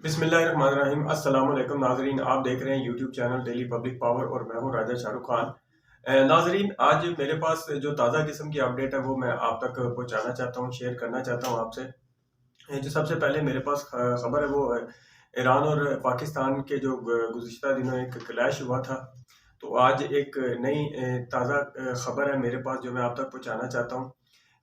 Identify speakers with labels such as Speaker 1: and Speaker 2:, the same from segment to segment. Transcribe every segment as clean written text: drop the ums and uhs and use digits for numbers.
Speaker 1: بسم اللہ الرحمن الرحیم۔ السلام علیکم ناظرین، آپ دیکھ رہے ہیں YouTube channel daily public power اور میں ہوں راجہ شاہ رخ خان۔ ناظرین، آج میرے پاس جو تازہ قسم کی اپڈیٹ ہے وہ میں آپ تک پہنچانا چاہتا ہوں، شیئر کرنا چاہتا ہوں آپ سے۔ جو سب سے پہلے میرے پاس خبر ہے وہ ایران اور پاکستان کے جو گزشتہ دنوں ایک کلیش ہوا تھا، تو آج ایک نئی تازہ خبر ہے میرے پاس جو میں آپ تک پہنچانا چاہتا ہوں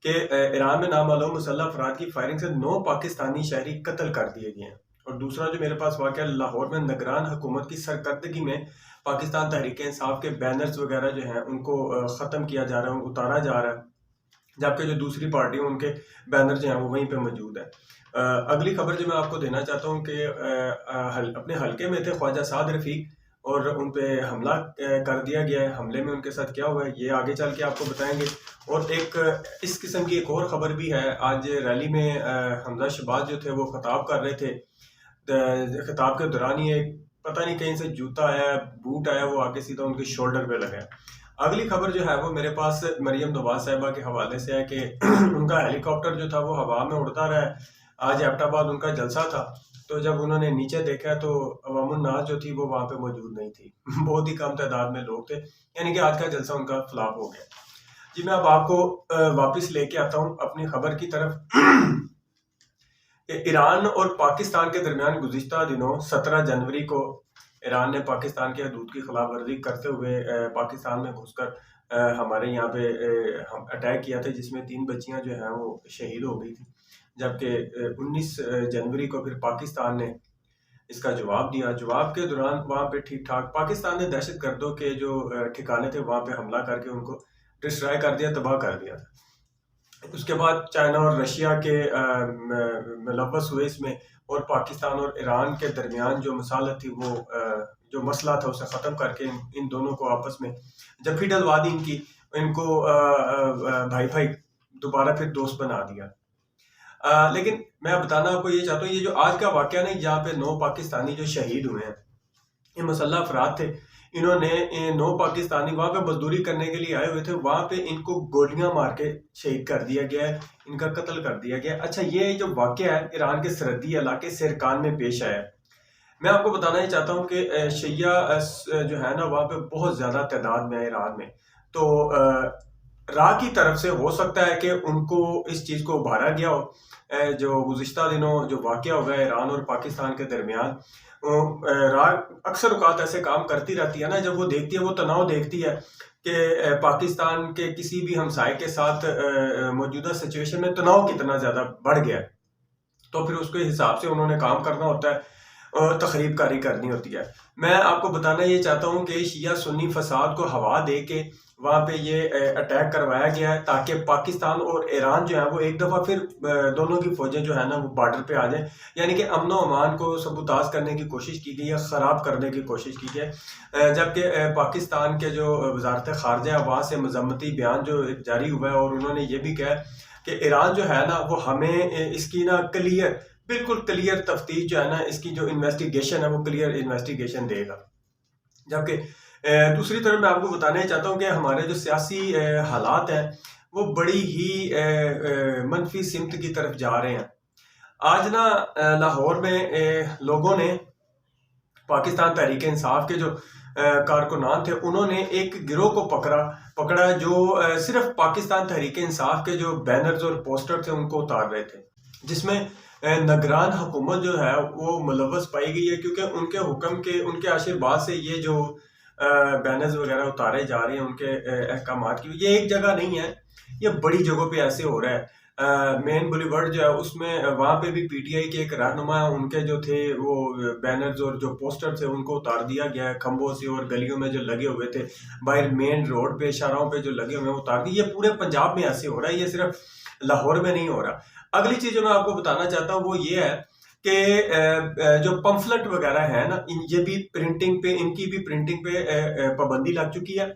Speaker 1: کہ ایران میں نامعلوم مسلح افراد کی فائرنگ سے 9 پاکستانی شہری قتل کر دیے گئے ہیں۔ اور دوسرا جو میرے پاس واقعہ لاہور میں نگران حکومت کی سرکردگی میں پاکستان تحریک انصاف کے بینرز وغیرہ جو ہیں ان کو ختم کیا جا رہا ہے، اتارا جا رہا ہے، جبکہ جو دوسری پارٹی ہیں ان کے بینر جو ہیں وہ وہیں پہ موجود ہیں۔ اگلی خبر جو میں آپ کو دینا چاہتا ہوں کہ اپنے حلقے میں تھے خواجہ سعد رفیق اور ان پہ حملہ کر دیا گیا ہے۔ حملے میں ان کے ساتھ کیا ہوا ہے یہ آگے چل کے آپ کو بتائیں گے۔ اور ایک اس قسم کی ایک اور خبر بھی ہے، آج ریلی میں حمزہ شہباز جو تھے وہ خطاب کر رہے تھے، خطاب کے دوران ہی ایک پتہ نہیں کہیں سے جوتا آیا، بوٹ آیا، وہ آگے سیدھا ان کے شولڈر پہ لگا۔ اگلی خبر جو ہے وہ میرے پاس مریم نواز صاحبہ کے حوالے سے ہے کہ ان کا ہیلی کاپٹر جو تھا وہ ہوا میں اڑتا رہا ہے۔ آج ایبٹ آباد ان کا جلسہ تھا، تو جب انہوں نے نیچے دیکھا تو عوام الناس جو تھی وہ وہاں پہ موجود نہیں تھی، بہت ہی کم تعداد میں لوگ تھے، یعنی کہ آج کا جلسہ ان کا فلاپ ہو گیا۔ جی میں اب آپ کو واپس لے کے آتا ہوں اپنی خبر کی طرف کہ ایران اور پاکستان کے درمیان گزشتہ دنوں 17 جنوری کو ایران نے پاکستان کے حدود کی خلاف ورزی کرتے ہوئے پاکستان میں گھس کر ہمارے یہاں پہ اٹیک کیا تھا، جس میں 3 بچیاں جو ہیں وہ شہید ہو گئی تھی، جبکہ 19 جنوری کو پھر پاکستان نے اس کا جواب دیا۔ جواب کے دوران وہاں پہ ٹھیک ٹھاک پاکستان نے دہشت گردوں کے جو ٹھکانے تھے وہاں پہ حملہ کر کے ان کو ڈسٹرائے کر دیا، تباہ کر دیا تھا۔ اس کے بعد چائنا اور رشیا کے ملوث ہوئے اس میں، اور پاکستان اور ایران کے درمیان جو مصالحت تھی وہ جو مسئلہ تھا اسے ختم کر کے ان دونوں کو آپس میں جفی ڈلوا دی، ان کو بھائی بھائی دوبارہ پھر دوست بنا دیا۔ لیکن میں بتانا آپ کو یہ چاہتا ہوں، یہ جو آج کا واقعہ نہیں جہاں پہ 9 پاکستانی جو شہید ہوئے ہیں، یہ مسلح افراد تھے، انہوں نے 9 پاکستانی وہاں پہ مزدوری کرنے کے لیے آئے ہوئے تھے، وہاں پہ ان کو گولیاں مار کے شہید کر دیا گیا ہے، ان کا قتل کر دیا گیا ہے۔ اچھا، یہ جو واقعہ ہے ایران کے سرحدی علاقے سرکان میں پیش آیا ہے۔ میں آپ کو بتانا یہ چاہتا ہوں کہ شیعہ جو ہے نا وہاں پہ بہت زیادہ تعداد میں ہے ایران میں، تو راہ کی طرف سے ہو سکتا ہے کہ ان کو اس چیز کو ابھارا گیا ہو۔ جو گزشتہ دنوں جو واقعہ ہو گیا ایران اور پاکستان کے درمیان، راہ اکثر اوقات ایسے کام کرتی رہتی ہے نا، جب وہ دیکھتی ہے، وہ تناؤ دیکھتی ہے کہ پاکستان کے کسی بھی ہمسائے کے ساتھ موجودہ سچویشن میں تناؤ کتنا زیادہ بڑھ گیا ہے، تو پھر اس کے حساب سے انہوں نے کام کرنا ہوتا ہے، تخریب کاری کرنی ہوتی ہے۔ میں آپ کو بتانا یہ چاہتا ہوں کہ شیعہ سنی فساد کو ہوا دے کے وہاں پہ یہ اٹیک کروایا گیا ہے تاکہ پاکستان اور ایران جو ہے وہ ایک دفعہ پھر دونوں کی فوجیں جو ہے نا وہ بارڈر پہ آ جائیں، یعنی کہ امن و امان کو سبوتاژ کرنے کی کوشش کی گئی ہے، خراب کرنے کی کوشش کی گئی۔ جبکہ پاکستان کے جو وزارت خارجہ وہاں سے مذمتی بیان جو جاری ہوا ہے، اور انہوں نے یہ بھی کہا کہ ایران جو ہے نا وہ ہمیں اس کی نا بالکل کلیئر تفتیش جو ہے نا، اس کی جو انویسٹیگیشن ہے وہ کلیئر انویسٹیگیشن دے گا۔ جبکہ دوسری طرف میں آپ کو بتانا چاہتا ہوں کہ ہمارے جو سیاسی حالات ہیں وہ بڑی ہی منفی سمت کی طرف جا رہے ہیں۔ آج نا لاہور میں لوگوں نے پاکستان تحریک انصاف کے جو کارکنان تھے انہوں نے ایک گروہ کو پکڑا جو صرف پاکستان تحریک انصاف کے جو بینرز اور پوسٹر تھے ان کو اتار رہے تھے، جس میں نگران حکومت جو ہے وہ ملوث پائی گئی ہے، کیونکہ ان کے حکم کے ان کے آشیرواد سے یہ جو بینرز وغیرہ اتارے جا رہے ہیں ان کے احکامات کی، یہ ایک جگہ نہیں ہے، یہ بڑی جگہوں پہ ایسے ہو رہا ہے۔ مین بولی ورڈ جو ہے اس میں وہاں پہ بھی پی ٹی آئی کے ایک رہنما ان کے جو تھے وہ بینرز اور جو پوسٹر تھے ان کو اتار دیا گیا ہے، کھمبوں سے اور گلیوں میں جو لگے ہوئے تھے، باہر مین روڈ پہ شاہراہوں پہ جو لگے ہوئے ہیں اتار دی۔ یہ پورے پنجاب میں ایسے ہو رہا ہے، یہ صرف لاہور میں نہیں ہو رہا۔ اگلی چیز جو میں آپ کو بتانا چاہتا ہوں وہ یہ ہے کہ جو پمفلٹ وغیرہ ہے نا، یہ بھی پرنٹنگ پہ، ان کی بھی پرنٹنگ پہ پابندی لگ چکی ہے۔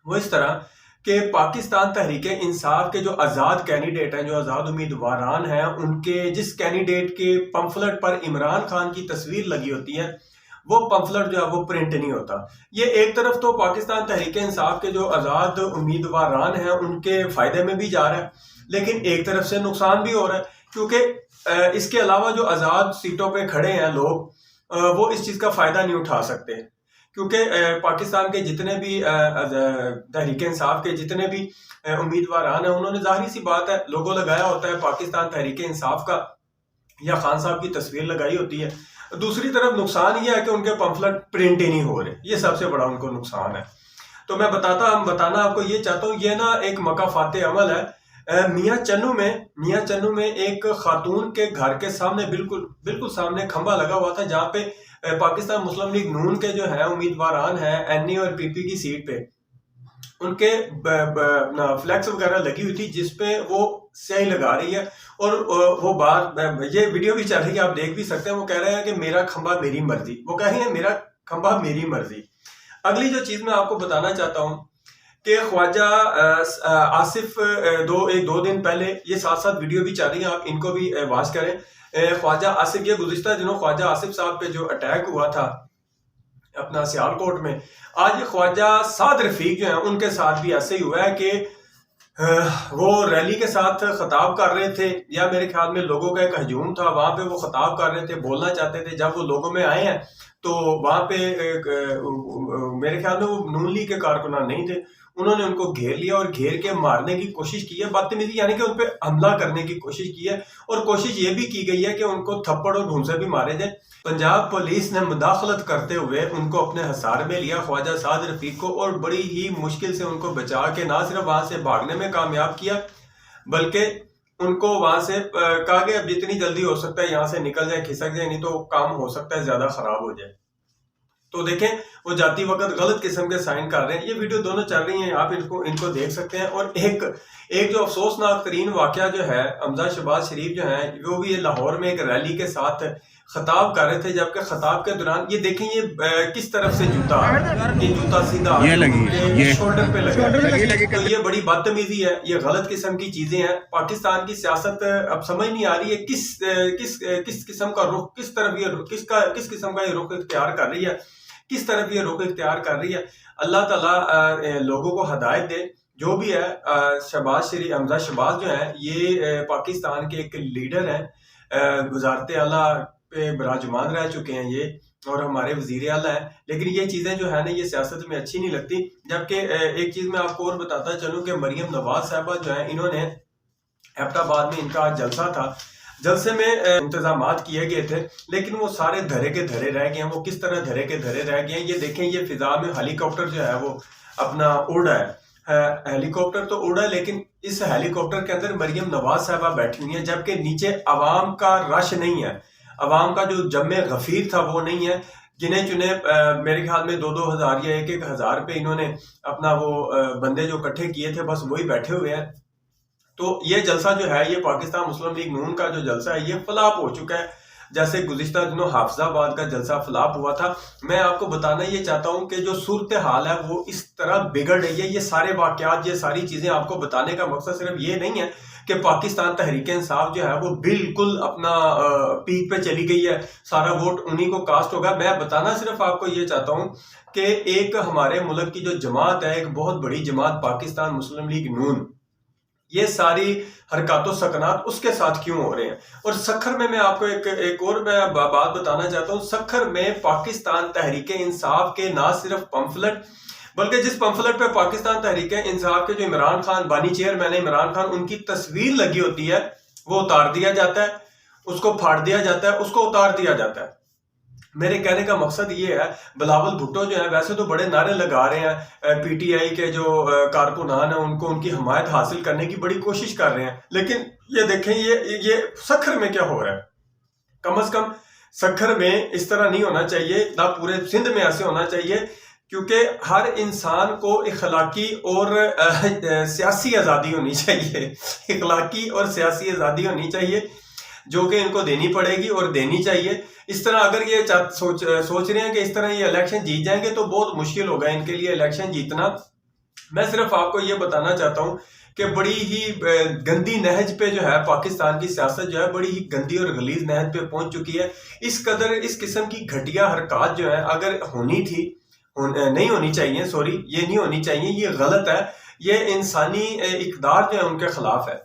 Speaker 1: وہ اس طرح کہ پاکستان تحریک انصاف کے جو آزاد کینڈیڈیٹ ہیں، جو آزاد امیدواران ہیں، ان کے جس کینڈیڈیٹ کے پمفلٹ پر عمران خان کی تصویر لگی ہوتی ہے وہ پمفلٹ جو ہے وہ پرنٹ نہیں ہوتا۔ یہ ایک طرف تو پاکستان تحریک انصاف کے جو آزاد امیدواران ہیں ان کے فائدے میں بھی جا رہا ہے، لیکن ایک طرف سے نقصان بھی ہو رہا ہے، کیونکہ اس کے علاوہ جو آزاد سیٹوں پہ کھڑے ہیں لوگ وہ اس چیز کا فائدہ نہیں اٹھا سکتے، کیونکہ پاکستان کے جتنے بھی تحریک انصاف کے جتنے بھی امیدواران ہیں انہوں نے ظاہری سی بات ہے لوگو لگایا ہوتا ہے پاکستان تحریک انصاف کا یا خان صاحب کی تصویر لگائی ہوتی ہے. دوسری طرف نقصان یہ ہے کہ ان کے پمفلٹ پرنٹ ہی نہیں ہو رہے، یہ سب سے بڑا ان کو نقصان ہے. تو میں بتانا آپ کو یہ چاہتا ہوں، یہ نا ایک مکافات عمل ہے. میاں چنو میں ایک خاتون کے گھر کے سامنے بالکل سامنے کھمبا لگا ہوا تھا جہاں پہ پاکستان مسلم لیگ نون کے جو ہیں امیدواران ہیں این ای اور پی پی کی سیٹ پہ ان کے فلیکس وغیرہ لگی ہوئی تھی جس پہ وہ سیاہی لگا رہی ہے، اور وہ بات یہ ویڈیو بھی چل رہی ہے، آپ دیکھ بھی سکتے ہیں. وہ کہہ رہے ہیں کہ میرا کھمبا میری مرضی، وہ کہہ رہے ہیں میرا کھمبا میری مرضی. اگلی جو چیز میں آپ کو بتانا چاہتا ہوں کہ خواجہ آصف دو دن پہلے، یہ ساتھ ویڈیو بھی چل رہی ہیں، آپ ان کو بھی واچ کریں. خواجہ آصف، یہ گزشتہ دنوں خواجہ آصف صاحب پہ جو اٹیک ہوا تھا اپنا سیالکوٹ میں، آج خواجہ سعد رفیق جو ہیں ان کے ساتھ بھی ایسے ہی ہوا ہے کہ وہ ریلی کے ساتھ خطاب کر رہے تھے، یا میرے خیال میں لوگوں کا ایک ہجوم تھا، وہاں پہ وہ خطاب کر رہے تھے، بولنا چاہتے تھے. جب وہ لوگوں میں آئے ہیں تو وہاں پہ میرے خیال میں وہ نون لیگ کے کارکنان نہیں تھے، انہوں نے ان کو گھیر لیا اور گھیر کے مارنے کی کوشش کی ہے، بدتمیزی یعنی کہ ان پہ حملہ کرنے کی کوشش کی ہے، اور کوشش یہ بھی کی گئی ہے کہ ان کو تھپڑ اور ڈھونسے بھی مارے جائیں. پنجاب پولیس نے مداخلت کرتے ہوئے ان کو اپنے حصار میں لیا، خواجہ سعد رفیق کو، اور بڑی ہی مشکل سے ان کو بچا کے نہ صرف وہاں سے بھاگنے میں کامیاب کیا بلکہ ان کو وہاں سے کہا کہ اب جتنی جلدی ہو سکتا ہے یہاں سے نکل جائیں، کھسک جائیں، نہیں تو کام ہو سکتا ہے زیادہ خراب ہو جائے. تو دیکھیں وہ جاتی وقت غلط قسم کے سائن کر رہے ہیں. یہ ویڈیو دونوں چل رہی ہیں، آپ ان کو دیکھ سکتے ہیں. اور ایک جو افسوسناک ترین واقعہ جو ہے، حمزہ شہباز شریف جو ہیں وہ بھی لاہور میں ایک ریلی کے ساتھ خطاب کر رہے تھے، جبکہ خطاب کے دوران یہ دیکھیں یہ کس طرف سے جوتا سیدھا شولڈر پہ لگا. تو یہ بڑی بدتمیزی ہے، یہ غلط قسم کی چیزیں ہیں. پاکستان کی سیاست اب سمجھ نہیں آ رہی ہے کس قسم کا رخ، کس قسم کا یہ رخ اختیار کر رہی ہے، کس طرف یہ رخ اختیار کر رہی ہے. اللہ تعالیٰ لوگوں کو ہدایت دے. جو بھی ہے حمزہ شہباز جو ہیں یہ پاکستان کے ایک لیڈر ہیں، وزارت اعلیٰ پہ براجمان رہ چکے ہیں یہ، اور ہمارے وزیر اعلیٰ ہیں. لیکن یہ چیزیں جو ہے نا یہ سیاست میں اچھی نہیں لگتی. جبکہ ایک چیز میں آپ کو اور بتاتا چلوں کہ مریم نواز صاحبہ جو ہیں انہوں نے ایبٹ آباد میں ان کا جلسہ تھا، جلسے میں انتظامات کیے گئے تھے لیکن وہ سارے دھرے کے دھرے رہ گئے ہیں. وہ کس طرح دھرے کے دھرے رہ گئے ہیں یہ دیکھیں. یہ فضا میں ہیلی کاپٹر جو ہے وہ اپنا اڑا ہے، ہیلی کاپٹر تو اڑا ہے لیکن اس ہیلی کاپٹر کے اندر مریم نواز صاحبہ بیٹھی ہوئی ہیں، جبکہ نیچے عوام کا رش نہیں ہے، عوام کا جو جم غفیر تھا وہ نہیں ہے. گنے چنے میرے خیال میں 2,000 یا 1,000 پہ انہوں نے اپنا وہ بندے جو اکٹھے کیے تھے بس وہی بیٹھے ہوئے ہیں. تو یہ جلسہ جو ہے یہ پاکستان مسلم لیگ نون کا جو جلسہ ہے یہ فلاپ ہو چکا ہے، جیسے گزشتہ دنوں حافظ آباد کا جلسہ فلاپ ہوا تھا. میں آپ کو بتانا یہ چاہتا ہوں کہ جو صورتحال ہے وہ اس طرح بگڑ رہی ہے. یہ سارے واقعات، یہ ساری چیزیں آپ کو بتانے کا مقصد صرف یہ نہیں ہے کہ پاکستان تحریک انصاف جو ہے وہ بالکل اپنا پیک پہ چلی گئی ہے، سارا ووٹ انہی کو کاسٹ ہوگا. میں بتانا صرف آپ کو یہ چاہتا ہوں کہ ایک ہمارے ملک کی جو جماعت ہے، ایک بہت بڑی جماعت پاکستان مسلم لیگ نون، یہ ساری حرکات و سکنات اس کے ساتھ کیوں ہو رہے ہیں. اور سکھر میں آپ کو ایک اور میں بات بتانا چاہتا ہوں. سکھر میں پاکستان تحریک انصاف کے نہ صرف پمفلٹ بلکہ جس پمفلٹ پہ پاکستان تحریک انصاف کے جو عمران خان بانی چیئرمین عمران خان ان کی تصویر لگی ہوتی ہے وہ اتار دیا جاتا ہے، اس کو پھاڑ دیا جاتا ہے، اس کو اتار دیا جاتا ہے. میرے کہنے کا مقصد یہ ہے، بلاول بھٹو جو ہیں ویسے تو بڑے نعرے لگا رہے ہیں، پی ٹی آئی کے جو کارکنان ہیں ان کی حمایت حاصل کرنے کی بڑی کوشش کر رہے ہیں، لیکن یہ دیکھیں یہ سکھر میں کیا ہو رہا ہے. کم از کم سکھر میں اس طرح نہیں ہونا چاہیے، نہ پورے سندھ میں ایسے ہونا چاہیے، کیونکہ ہر انسان کو اخلاقی اور سیاسی آزادی ہونی چاہیے، اخلاقی اور سیاسی آزادی ہونی چاہیے جو کہ ان کو دینی پڑے گی اور دینی چاہیے. اس طرح اگر یہ سوچ رہے ہیں کہ اس طرح یہ الیکشن جیت جائیں گے تو بہت مشکل ہوگا ان کے لیے الیکشن جیتنا. میں صرف آپ کو یہ بتانا چاہتا ہوں کہ بڑی ہی گندی نہج پہ جو ہے پاکستان کی سیاست جو ہے بڑی ہی گندی اور غلیظ نہج پہ پہنچ چکی ہے. اس قسم کی گھٹیا حرکات جو ہیں اگر ہونی تھی، نہیں ہونی چاہیے، یہ نہیں ہونی چاہیے، یہ غلط ہے، یہ انسانی اقدار جو ہے ان کے خلاف ہے.